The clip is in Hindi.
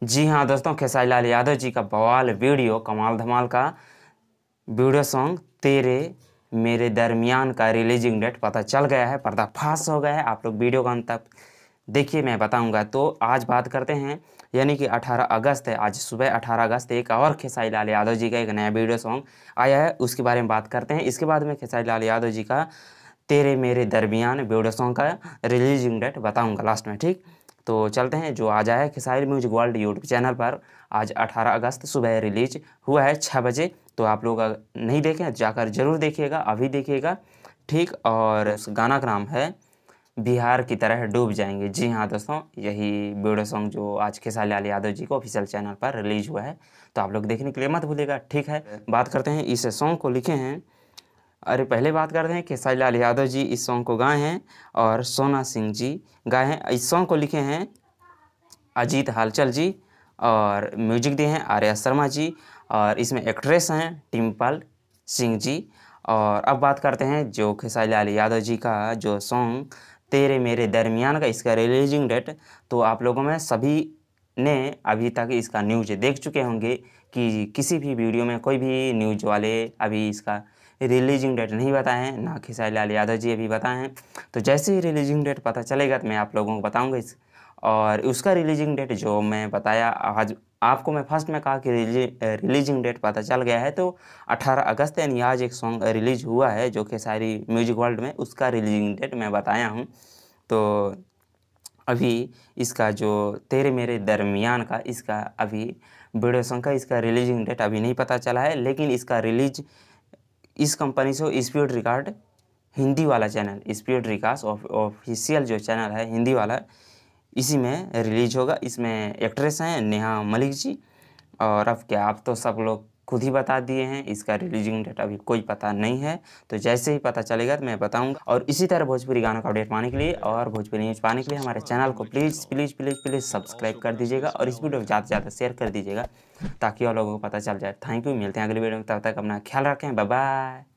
जी हाँ दोस्तों, खेसारी लाल यादव जी का बवाल वीडियो कमाल धमाल का वीडियो सॉन्ग तेरे मेरे दरमियान का रिलीजिंग डेट पता चल गया है, पर्दाफाश हो गया है। आप लोग वीडियो का अंत तक देखिए, मैं बताऊंगा। तो आज बात करते हैं, यानी कि 18 अगस्त है, आज सुबह 18 अगस्त एक और खेसारी लाल यादव जी का एक नया वीडियो सॉन्ग आया है, उसके बारे में बात करते हैं। इसके बाद में खेसारी लाल यादव जी का तेरे मेरे दरमियान वीडियो सॉन्ग का रिलीजिंग डेट बताऊंगा लास्ट में, ठीक। तो चलते हैं, जो आज आया है Khesari music world YouTube channel पर, आज 18 अगस्त सुबह रिलीज हुआ है 6 बजे। तो आप लोग अगर नहीं देखें जाकर ज़रूर देखिएगा, अभी देखिएगा, ठीक। और उस गाना का नाम है बिहार की तरह डूब जाएंगे। जी हाँ दोस्तों, यही वीडियो सॉन्ग जो आज खेसारी लाल यादव जी को ऑफिशियल चैनल पर रिलीज हुआ है, तो आप लोग देखने के लिए मत भूलिएगा, ठीक है। बात करते हैं, इस सॉन्ग को लिखे हैं, अरे पहले बात करते हैं, खेसारी लाल यादव जी इस सॉन्ग को गाए हैं और सोना सिंह जी गाए हैं। इस सॉन्ग को लिखे हैं अजीत हालचल जी और म्यूजिक दिए हैं आर्या शर्मा जी, और इसमें एक्ट्रेस हैं टिम्पल सिंह जी। और अब बात करते हैं जो खेसारी लाल यादव जी का जो सॉन्ग तेरे मेरे दरमियान का, इसका रिलीजिंग डेट तो आप लोगों में सभी ने अभी तक इसका न्यूज देख चुके होंगे कि किसी भी वीडियो में कोई भी न्यूज वाले अभी इसका रिलीजिंग डेट नहीं बताए हैं, ना खेसारी लाल यादव जी अभी बताए हैं। तो जैसे ही रिलीजिंग डेट पता चलेगा तो मैं आप लोगों को बताऊंगा इस, और उसका रिलीजिंग डेट जो मैं बताया आज आपको, मैं फर्स्ट में कहा कि रिलीजिंग डेट पता चल गया है, तो 18 अगस्त यानी आज एक सॉन्ग रिलीज हुआ है जो खेसारी म्यूजिक वर्ल्ड में, उसका रिलीजिंग डेट मैं बताया हूँ। तो अभी इसका जो तेरे मेरे दरमियान का, इसका अभी वीडियो सॉन्ग का इसका रिलीजिंग डेट अभी नहीं पता चला है, लेकिन इसका रिलीज इस कंपनी से स्पीड रिकॉर्ड हिंदी वाला चैनल, स्पीड रिकास ऑफिशियल जो चैनल है हिंदी वाला, इसी में रिलीज होगा। इसमें एक्ट्रेस हैं नेहा मलिक जी, और अब क्या, आप तो सब लोग खुद ही बता दिए हैं, इसका रिलीजिंग डेट अभी कोई पता नहीं है। तो जैसे ही पता चलेगा तो मैं बताऊंगा। और इसी तरह भोजपुरी गानों का अपडेट पाने के लिए और भोजपुरी न्यूज़ पाने के लिए हमारे चैनल को please please please please subscribe कर दीजिएगा और इस वीडियो को ज़्यादा से ज़्यादा शेयर कर दीजिएगा ताकि और लोगों को पता चल जाए। थैंक यू, मिलते हैं अगली वीडियो में, तब तक अपना ख्याल रखें, बाय बाय।